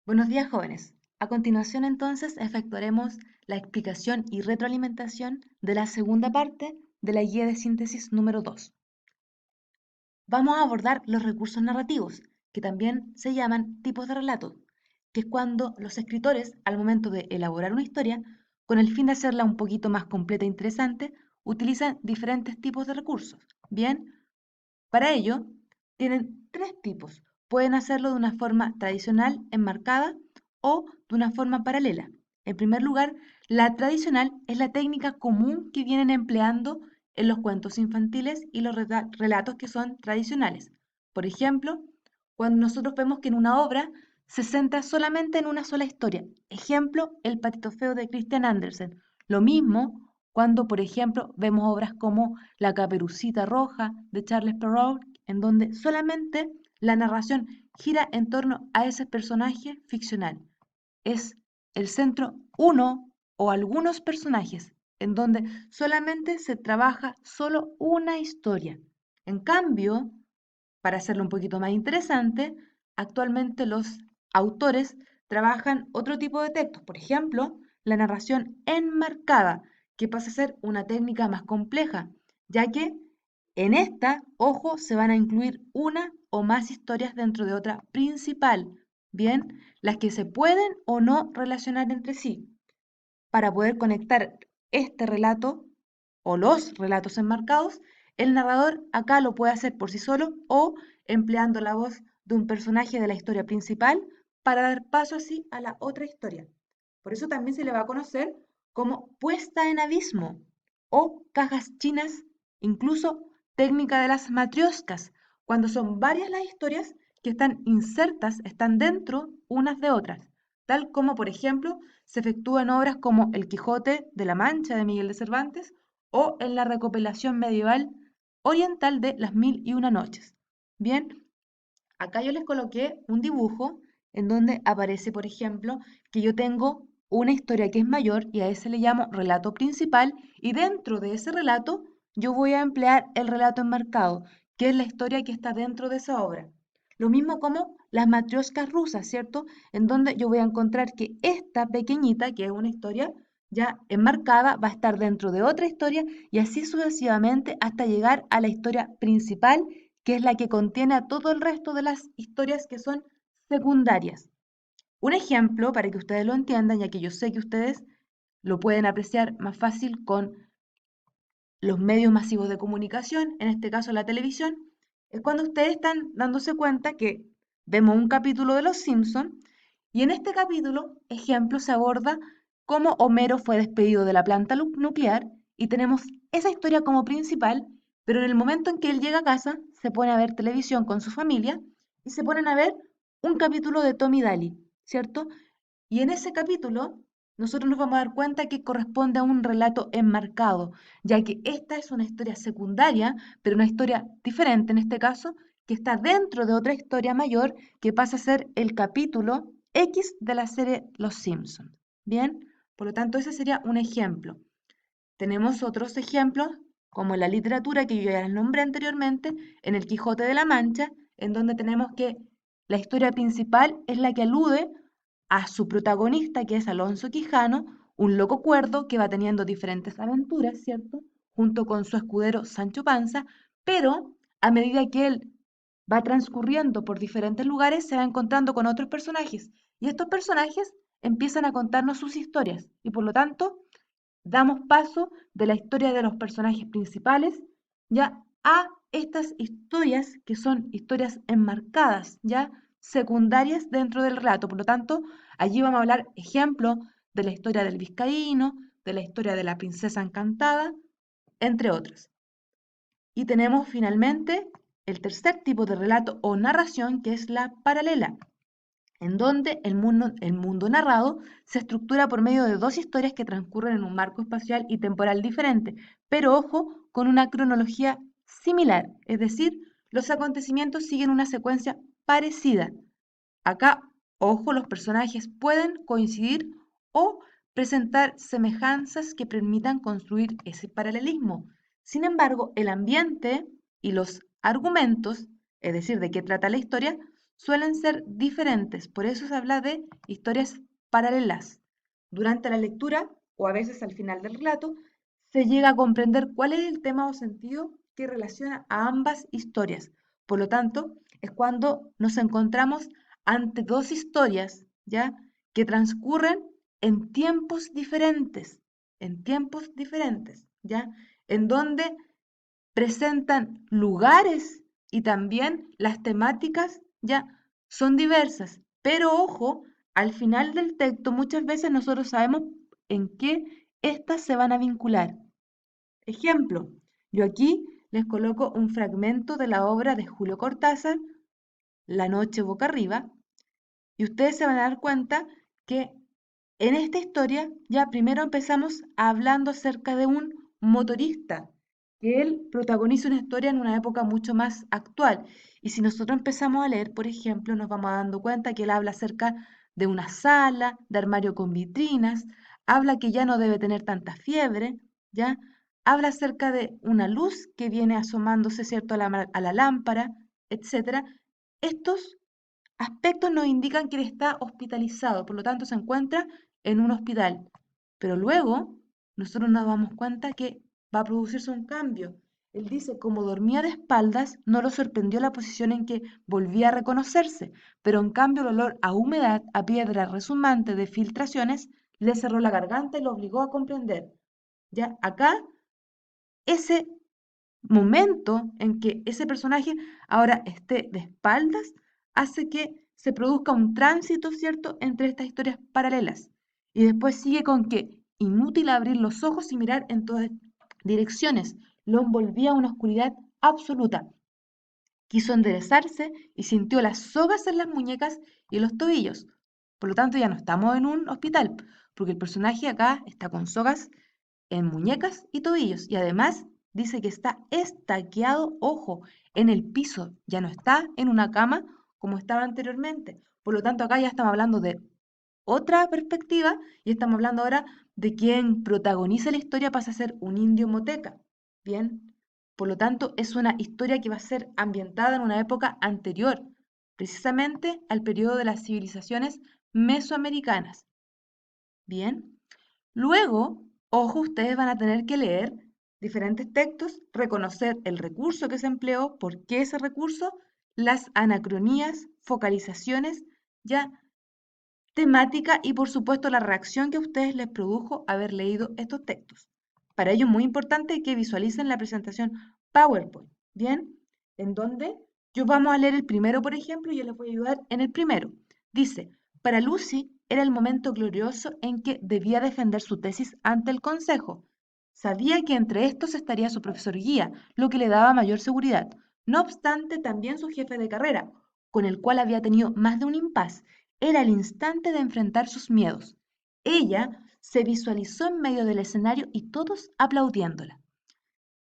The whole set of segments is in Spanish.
Buenos días, jóvenes. A continuación, entonces, efectuaremos la explicación y retroalimentación de la segunda parte de la guía de síntesis número 2. Vamos a abordar los recursos narrativos, que también se llaman tipos de relato, que es cuando los escritores, al momento de elaborar una historia, con el fin de hacerla un poquito más completa e interesante, utilizan diferentes tipos de recursos. Bien, para ello, tienen tres tipos. Pueden hacerlo de una forma tradicional, enmarcada, o de una forma paralela. En primer lugar, la tradicional es la técnica común que vienen empleando en los cuentos infantiles y los relatos que son tradicionales. Por ejemplo, cuando nosotros vemos que en una obra se centra solamente en una sola historia. Ejemplo, El patito feo de Christian Andersen. Lo mismo cuando, por ejemplo, vemos obras como La caperucita roja de Charles Perrault, en donde solamente la narración gira en torno a ese personaje ficcional. Es el centro uno o algunos personajes, en donde solamente se trabaja solo una historia. En cambio, para hacerlo un poquito más interesante, actualmente los autores trabajan otro tipo de textos, por ejemplo, la narración enmarcada, que pasa a ser una técnica más compleja, ya que en esta, ojo, se van a incluir una o más historias dentro de otra principal, bien, las que se pueden o no relacionar entre sí. Para poder conectar este relato o los relatos enmarcados, el narrador acá lo puede hacer por sí solo o empleando la voz de un personaje de la historia principal para dar paso así a la otra historia. Por eso también se le va a conocer como puesta en abismo o cajas chinas, incluso técnica de las matrioscas, cuando son varias las historias que están insertas, están dentro unas de otras, tal como por ejemplo se efectúa en obras como El Quijote de la Mancha de Miguel de Cervantes o en la recopilación medieval oriental de Las Mil y Una Noches. Bien, acá yo les coloqué un dibujo en donde aparece, por ejemplo, que yo tengo una historia que es mayor y a ese le llamo relato principal y dentro de ese relato yo voy a emplear el relato enmarcado, que es la historia que está dentro de esa obra. Lo mismo como las matrioscas rusas, ¿cierto? En donde yo voy a encontrar que esta pequeñita, que es una historia ya enmarcada, va a estar dentro de otra historia y así sucesivamente hasta llegar a la historia principal, que es la que contiene a todo el resto de las historias que son secundarias. Un ejemplo para que ustedes lo entiendan, ya que yo sé que ustedes lo pueden apreciar más fácil con los medios masivos de comunicación, en este caso la televisión, es cuando ustedes están dándose cuenta que vemos un capítulo de Los Simpson y en este capítulo, ejemplo, se aborda cómo Homero fue despedido de la planta nuclear y tenemos esa historia como principal, pero en el momento en que él llega a casa, se pone a ver televisión con su familia y se ponen a ver un capítulo de Tommy Daly, ¿cierto? Y en ese capítulo, nosotros nos vamos a dar cuenta que corresponde a un relato enmarcado, ya que esta es una historia secundaria, pero una historia diferente en este caso, que está dentro de otra historia mayor que pasa a ser el capítulo X de la serie Los Simpson. Bien, por lo tanto, ese sería un ejemplo. Tenemos otros ejemplos, como en la literatura que yo ya les nombré anteriormente, en El Quijote de la Mancha, en donde tenemos que la historia principal es la que alude a su protagonista, que es Alonso Quijano, un loco cuerdo que va teniendo diferentes aventuras, ¿cierto? Junto con su escudero Sancho Panza, pero a medida que él va transcurriendo por diferentes lugares, se va encontrando con otros personajes, y estos personajes empiezan a contarnos sus historias, y por lo tanto damos paso de la historia de los personajes principales ya a estas historias que son historias enmarcadas, ya secundarias dentro del relato. Por lo tanto, allí vamos a hablar, ejemplo, de la historia del vizcaíno, de la historia de la princesa encantada, entre otros. Y tenemos finalmente el tercer tipo de relato o narración, que es la paralela, en donde el mundo narrado se estructura por medio de dos historias que transcurren en un marco espacial y temporal diferente, pero ojo, con una cronología similar, es decir, los acontecimientos siguen una secuencia parecida. Acá, ojo, los personajes pueden coincidir o presentar semejanzas que permitan construir ese paralelismo. Sin embargo, el ambiente y los argumentos, es decir, de qué trata la historia, suelen ser diferentes, por eso se habla de historias paralelas. Durante la lectura, o a veces al final del relato, se llega a comprender cuál es el tema o sentido que relaciona a ambas historias. Por lo tanto, es cuando nos encontramos ante dos historias, ¿ya? Que transcurren en tiempos diferentes, ¿ya? En donde presentan lugares y también las temáticas ya son diversas. Pero ojo, al final del texto muchas veces nosotros sabemos en qué éstas se van a vincular. Ejemplo, yo aquí les coloco un fragmento de la obra de Julio Cortázar, La noche boca arriba, y ustedes se van a dar cuenta que en esta historia ya primero empezamos hablando acerca de un motorista, que él protagoniza una historia en una época mucho más actual. Y si nosotros empezamos a leer, por ejemplo, nos vamos dando cuenta que él habla acerca de una sala, de armario con vitrinas, habla que ya no debe tener tanta fiebre, ¿ya? Habla acerca de una luz que viene asomándose, ¿cierto?, a la lámpara, etcétera. Estos aspectos nos indican que él está hospitalizado, por lo tanto se encuentra en un hospital. Pero luego nosotros nos damos cuenta que va a producirse un cambio. Él dice, como dormía de espaldas, no lo sorprendió la posición en que volvía a reconocerse, pero en cambio el olor a humedad, a piedra resumante de filtraciones, le cerró la garganta y lo obligó a comprender. Ya acá, ese momento en que ese personaje ahora esté de espaldas hace que se produzca un tránsito, ¿cierto?, entre estas historias paralelas. Y después sigue con que inútil abrir los ojos y mirar en todas direcciones. Lo envolvía una oscuridad absoluta. Quiso enderezarse y sintió las sogas en las muñecas y los tobillos. Por lo tanto, ya no estamos en un hospital, porque el personaje acá está con sogas en muñecas y tobillos. Y además dice que está estaqueado, ojo, en el piso. Ya no está en una cama como estaba anteriormente. Por lo tanto, acá ya estamos hablando de otra perspectiva y estamos hablando ahora de quien protagoniza la historia pasa a ser un indio moteca. Bien, por lo tanto, es una historia que va a ser ambientada en una época anterior, precisamente al periodo de las civilizaciones mesoamericanas. Bien, luego, ojo, ustedes van a tener que leer diferentes textos, reconocer el recurso que se empleó, por qué ese recurso, las anacronías, focalizaciones, ya temática y por supuesto la reacción que a ustedes les produjo haber leído estos textos. Para ello es muy importante que visualicen la presentación PowerPoint, ¿bien? En donde yo vamos a leer el primero, por ejemplo, y yo les voy a ayudar en el primero. Dice, para Lucy era el momento glorioso en que debía defender su tesis ante el consejo. Sabía que entre estos estaría su profesor guía, lo que le daba mayor seguridad. No obstante, también su jefe de carrera, con el cual había tenido más de un impasse. Era el instante de enfrentar sus miedos. Ella se visualizó en medio del escenario y todos aplaudiéndola.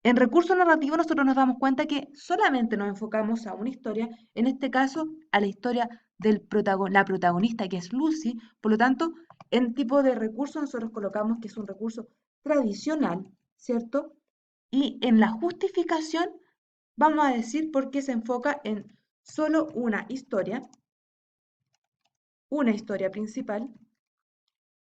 En recurso narrativo nosotros nos damos cuenta que solamente nos enfocamos a una historia, en este caso a la historia de la protagonista que es Lucy, por lo tanto, en tipo de recurso nosotros colocamos que es un recurso tradicional, ¿cierto? Y en la justificación vamos a decir por qué se enfoca en solo una historia principal.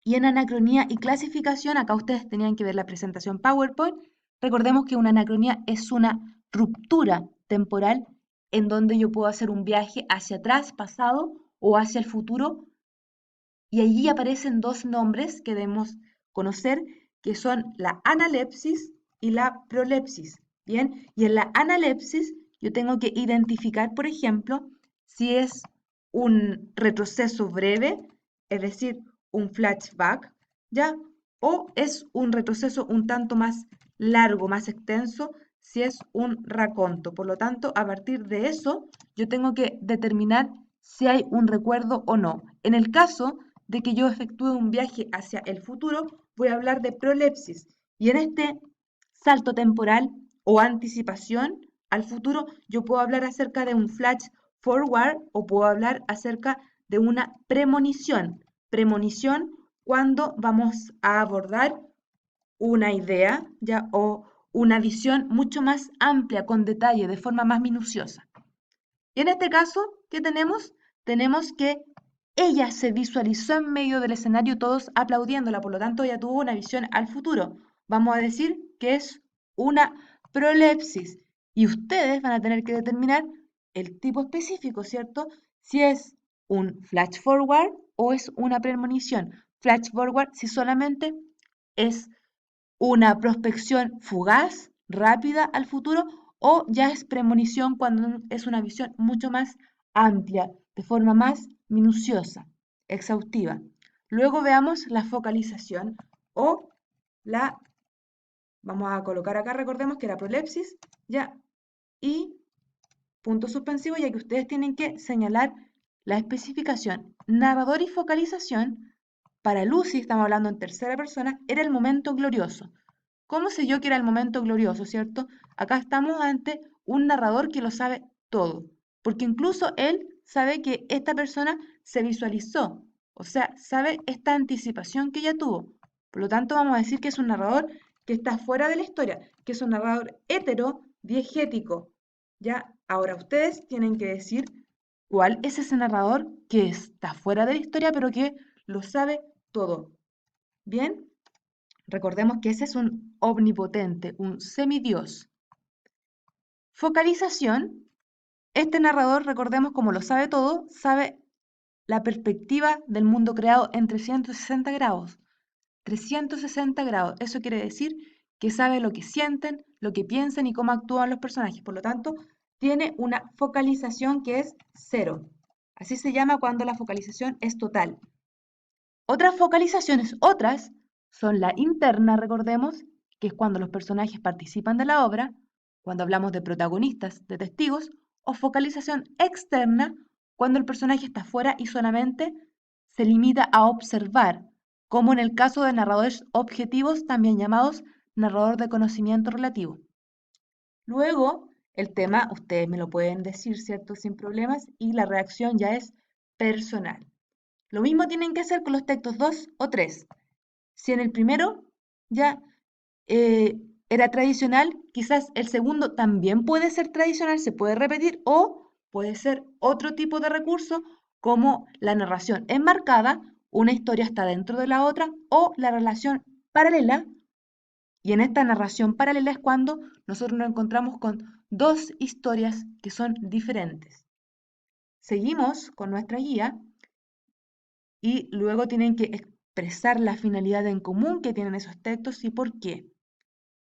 Y en anacronía y clasificación, acá ustedes tenían que ver la presentación PowerPoint. Recordemos que una anacronía es una ruptura temporal en donde yo puedo hacer un viaje hacia atrás, pasado o hacia el futuro. Y allí aparecen dos nombres que debemos conocer, que son la analepsis y la prolepsis. Bien, y en la analepsis yo tengo que identificar, por ejemplo, si es un retroceso breve, es decir, un flashback, ¿ya? O es un retroceso un tanto más largo, más extenso, si es un raconto. Por lo tanto, a partir de eso, yo tengo que determinar si hay un recuerdo o no. En el caso de que yo efectúe un viaje hacia el futuro, voy a hablar de prolepsis. Y en este salto temporal o anticipación al futuro, yo puedo hablar acerca de un flash forward o puedo hablar acerca de una premonición. Premonición cuando vamos a abordar una idea ya o una visión mucho más amplia, con detalle, de forma más minuciosa. Y en este caso, ¿qué tenemos? Tenemos que ella se visualizó en medio del escenario todos aplaudiéndola, por lo tanto ella tuvo una visión al futuro. Vamos a decir que es una prolepsis y ustedes van a tener que determinar el tipo específico, ¿cierto? Si es un flash forward o es una premonición. Flash forward si solamente es una prospección fugaz, rápida al futuro, o ya es premonición cuando es una visión mucho más amplia, de forma más minuciosa, exhaustiva. Luego veamos la focalización o la, vamos a colocar acá, recordemos que era prolepsis, ya, y punto suspensivo, ya que ustedes tienen que señalar la especificación. Narrador y focalización, para Lucy, estamos hablando en tercera persona, era el momento glorioso. ¿Cómo sé yo que era el momento glorioso, cierto? Acá estamos ante un narrador que lo sabe todo, porque incluso él sabe que esta persona se visualizó, o sea, sabe esta anticipación que ella tuvo. Por lo tanto, vamos a decir que es un narrador que está fuera de la historia, que es un narrador hetero-diegético. Ya, ahora ustedes tienen que decir cuál es ese narrador que está fuera de la historia, pero que lo sabe todo. ¿Bien? Recordemos que ese es un omnipotente, un semidios. Focalización. Este narrador, recordemos como lo sabe todo, sabe la perspectiva del mundo creado en 360 grados. 360 grados. Eso quiere decir que sabe lo que sienten, lo que piensan y cómo actúan los personajes. Por lo tanto, tiene una focalización que es cero. Así se llama cuando la focalización es total. Otras focalizaciones, otras, son la interna, recordemos, que es cuando los personajes participan de la obra, cuando hablamos de protagonistas, de testigos, o focalización externa, cuando el personaje está fuera y solamente se limita a observar, como en el caso de narradores objetivos, también llamados narrador de conocimiento relativo. Luego, el tema, ustedes me lo pueden decir, ¿cierto? Sin problemas, y la reacción ya es personal. Lo mismo tienen que hacer con los textos 2 o 3. Si en el primero ya era tradicional, quizás el segundo también puede ser tradicional, se puede repetir o puede ser otro tipo de recurso como la narración enmarcada, una historia está dentro de la otra o la relación paralela. Y en esta narración paralela es cuando nosotros nos encontramos con dos historias que son diferentes. Seguimos con nuestra guía y luego tienen que expresar la finalidad en común que tienen esos textos y por qué.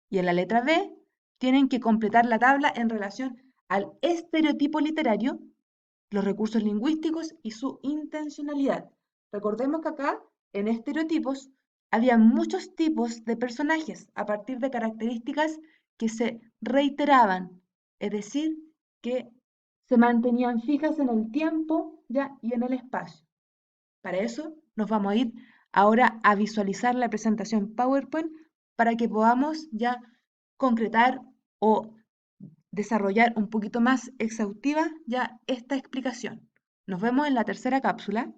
Y en la letra B tienen que completar la tabla en relación al estereotipo literario, los recursos lingüísticos y su intencionalidad. Recordemos que acá, en estereotipos, había muchos tipos de personajes a partir de características que se reiteraban, es decir, que se mantenían fijas en el tiempo ya y en el espacio. Para eso nos vamos a ir ahora a visualizar la presentación PowerPoint para que podamos ya concretar o desarrollar un poquito más exhaustiva ya esta explicación. Nos vemos en la tercera cápsula.